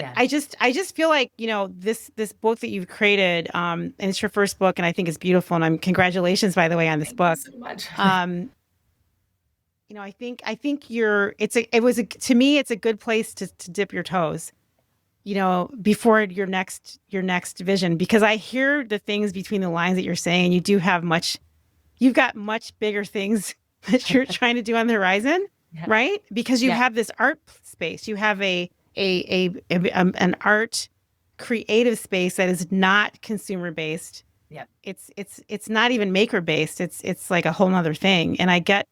But Yeah. I just feel like, this book that you've created, and it's your first book, and I think it's beautiful. And congratulations, by the way, on this Thank you book. so much. Um, I think to me, it's a good place to dip your toes, before your next vision, because I hear the things between the lines that you're saying, and you've got much bigger things that you're trying to do on the horizon, Yeah. right? Because you Yeah. have this art space, you have an art creative space that is not consumer based. Yeah. It's not even maker based. It's like a whole nother thing. And I get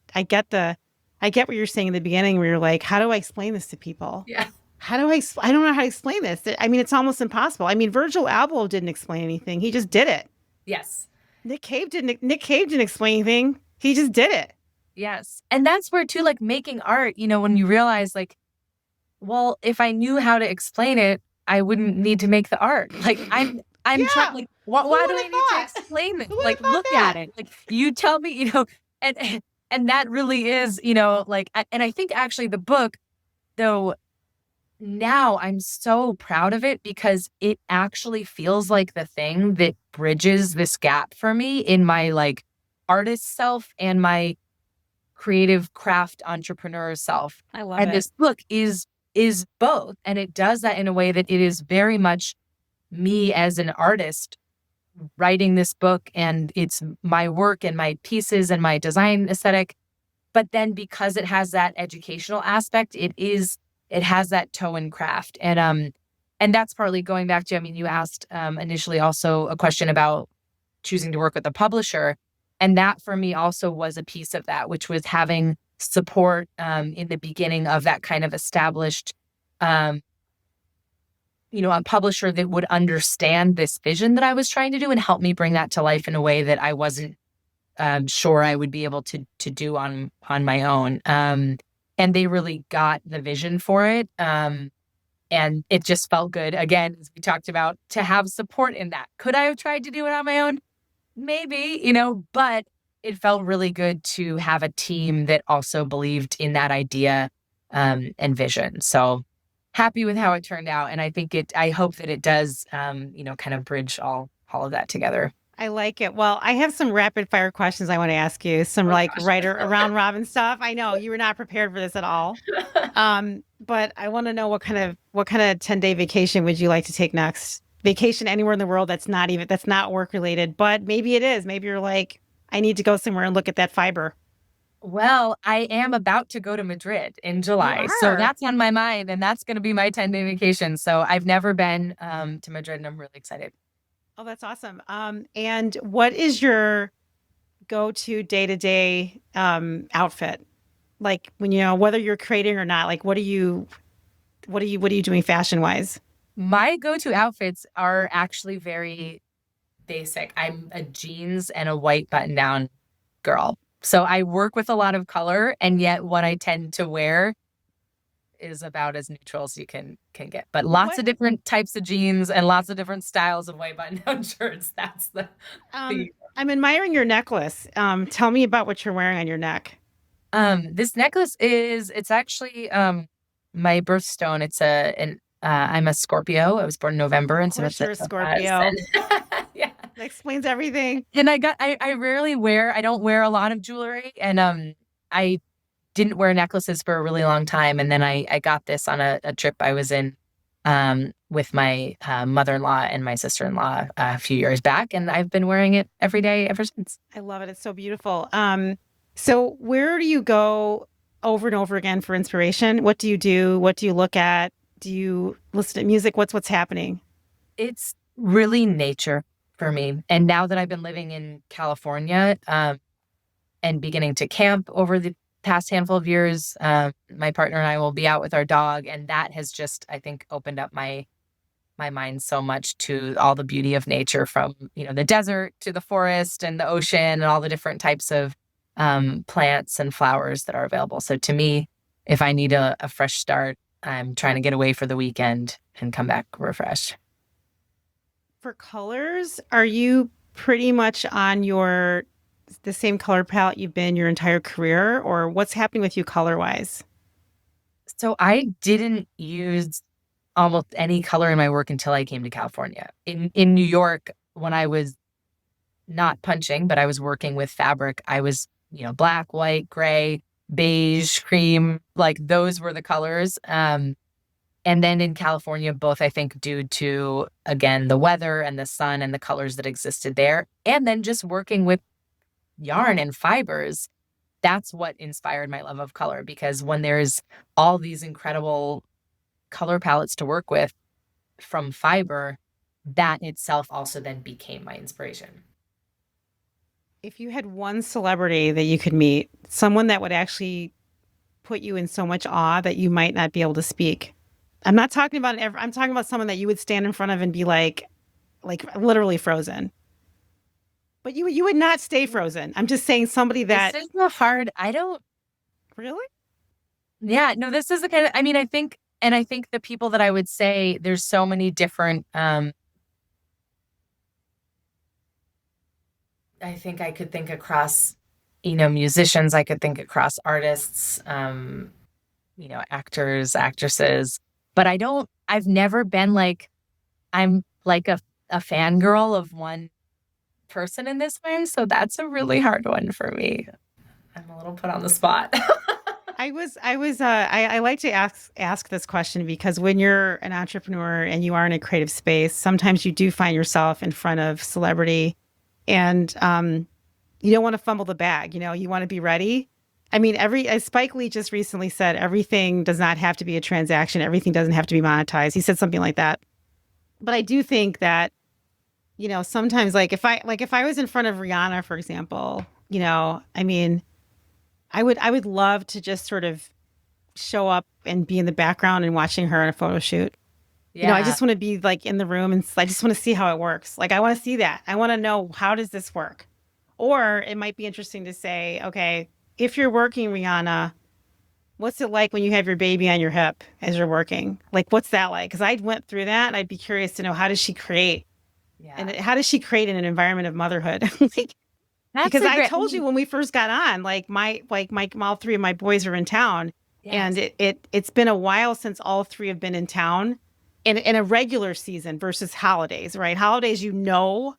what you're saying in the beginning, where you're like, how do I explain this to people? Yeah. I don't know how to explain this. I mean, it's almost impossible. I mean, Virgil Abloh didn't explain anything. He just did it. Yes. Nick Cave didn't explain anything. He just did it. Yes. And that's where too, like making art, when you realize like, well, if I knew how to explain it, I wouldn't need to make the art. Like I'm trying Yeah. like Who why would do have I need to thought? explain it? Who would have Like thought look at that? it. Like you tell me, and and that really is, like and I think actually the book though now I'm so proud of it because it actually feels like the thing that bridges this gap for me in my like artist self and my creative craft entrepreneur self. I love And it. this book is both. And it does that in a way that it is very much me as an artist writing this book and it's my work and my pieces and my design aesthetic. But then because it has that educational aspect, it has that toe in craft. And that's partly going back to, I mean, you asked initially also a question about choosing to work with a publisher. And that for me also was a piece of that, which was having support in the beginning of that kind of established, um, a publisher that would understand this vision that I was trying to do and help me bring that to life in a way that I wasn't sure I would be able to do on my own. And they really got the vision for it. And it just felt good, again, as we talked about, to have support in that. Could I have tried to do it on my own? Maybe, but it felt really good to have a team that also believed in that idea and vision. So happy with how it turned out. And I hope that it does, kind of bridge all of that together. I like it. Well, I have some rapid fire questions I want to ask you. Some Oh like gosh. writer around Robin stuff. I know you were not prepared for this at all. But I want to know what kind of 10-day vacation would you like to take next? Vacation anywhere in the world that's not work related, but maybe it is. Maybe you're like, I need to go somewhere and look at that fiber. Well, I am about to go to Madrid in You July. So are. that's on my mind and that's going to be my 10-day vacation. So I've never been to Madrid and I'm really excited. Oh, that's awesome. And what is your go-to day-to-day outfit? Like when whether you're creating or not, like what are you doing fashion wise? My go-to outfits are actually very basic. I'm a jeans and a white button-down girl. So I work with a lot of color, and yet what I tend to wear is about as neutral as you can get. But lots What of different types of jeans and lots of different styles of white button-down shirts. That's the I'm admiring your necklace. Tell me about what you're wearing on your neck. This necklace it's actually my birthstone. I'm a Scorpio. I was born in November, Of and so course that's you're a a sun. Scorpio. Yeah. That explains everything. And I rarely I don't wear a lot of jewelry, and I didn't wear necklaces for a really long time, and then I got this on a trip I was in with my mother-in-law and my sister-in-law a few years back, and I've been wearing it every day ever since. I love it. It's so beautiful. So where do you go over and over again for inspiration? What do you do? What do you look at? Do you listen to music? What's happening? It's really nature for me, and now that I've been living in California, and beginning to camp over the past handful of years, my partner and I will be out with our dog, and that has just, I think, opened up my mind so much to all the beauty of nature, from the desert to the forest and the ocean and all the different types of plants and flowers that are available. So to me, if I need a fresh start, I'm trying to get away for the weekend and come back refreshed. For colors, are you pretty much on the same color palette you've been your entire career, or what's happening with you color wise? So I didn't use almost any color in my work until I came to California. In New York, when I was not punching, but I was working with fabric, I was, black, white, gray, beige, cream, like those were the colors. And then in California, both I think due to, again, the weather and the sun and the colors that existed there. And then just working with yarn and fibers, that's what inspired my love of color. Because when there's all these incredible color palettes to work with from fiber, that itself also then became my inspiration. If you had one celebrity that you could meet, someone that would actually put you in so much awe that you might not be able to speak. I'm not talking about I'm talking about someone that you would stand in front of and be like literally frozen. But you would not stay frozen. I'm just saying somebody that This is a hard, I don't, really. yeah, no, this is the kind of, I think the people that I would say, there's so many different, I think I could think across, musicians, I could think across artists, actors, actresses, but I've never been like, I'm like a fangirl of one person in this way. So that's a really hard one for me. I'm a little put on the spot. I like to ask this question because when you're an entrepreneur and you are in a creative space, sometimes you do find yourself in front of celebrity and you don't want to fumble the bag. You want to be ready. I mean, as Spike Lee just recently said, everything does not have to be a transaction. Everything doesn't have to be monetized. He said something like that. But I do think that, sometimes if I was in front of Rihanna, for example, I mean, I would love to just sort of show up and be in the background and watching her in a photo shoot. Yeah. I just want to be like in the room and I just want to see how it works. Like I want to see that. I want to know, how does this work? Or it might be interesting to say, okay, if you're working, Rihanna, what's it like when you have your baby on your hip as you're working? Like, what's that like? Because I went through that and I'd be curious to know, how does she create? Yeah. And how does she create in an environment of motherhood? Because I told you when we first got on, all three of my boys are in town. Yes. And it's been a while since all three have been in town in a regular season versus holidays, right? Holidays, holidays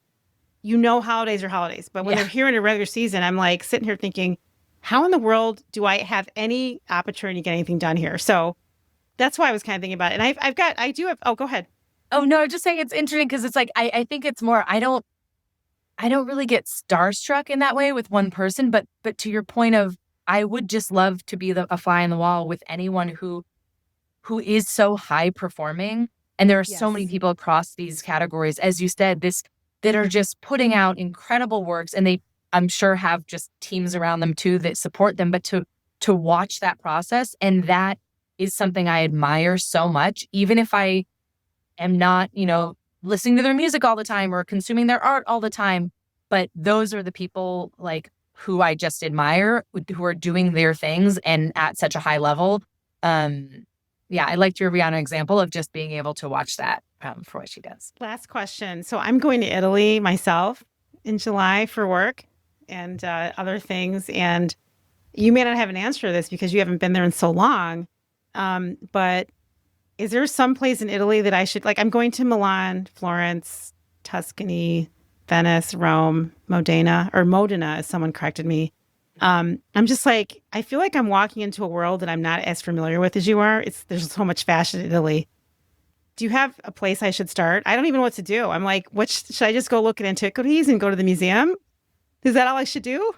are holidays. But when they're here in a regular season, I'm like sitting here thinking, how in the world do I have any opportunity to get anything done here? So that's why I was kind of thinking about it. And I do have, oh, go ahead. Oh, no, just saying it's interesting because it's like, I think it's more, I don't really get starstruck in that way with one person, but to your point of, I would just love to be a fly on the wall with anyone who is so high performing. And there are so many people across these categories, as you said, that are just putting out incredible works, and they, I'm sure, have just teams around them too that support them. But to watch that process, and that is something I admire so much, even if I am not, listening to their music all the time or consuming their art all the time. But those are the people like who I just admire, who are doing their things and at such a high level. Yeah, I liked your Rihanna example of just being able to watch that for what she does. Last question. So I'm going to Italy myself in July for work and other things. And you may not have an answer to this because you haven't been there in so long. But is there some place in Italy that I should, I'm going to Milan, Florence, Tuscany, Venice, Rome, Modena, as someone corrected me. I'm just like, I feel like I'm walking into a world that I'm not as familiar with as you are. There's so much fashion in Italy. Do you have a place I should start? I don't even know what to do. I'm like, should I just go look at antiquities and go to the museum? Is that all I should do?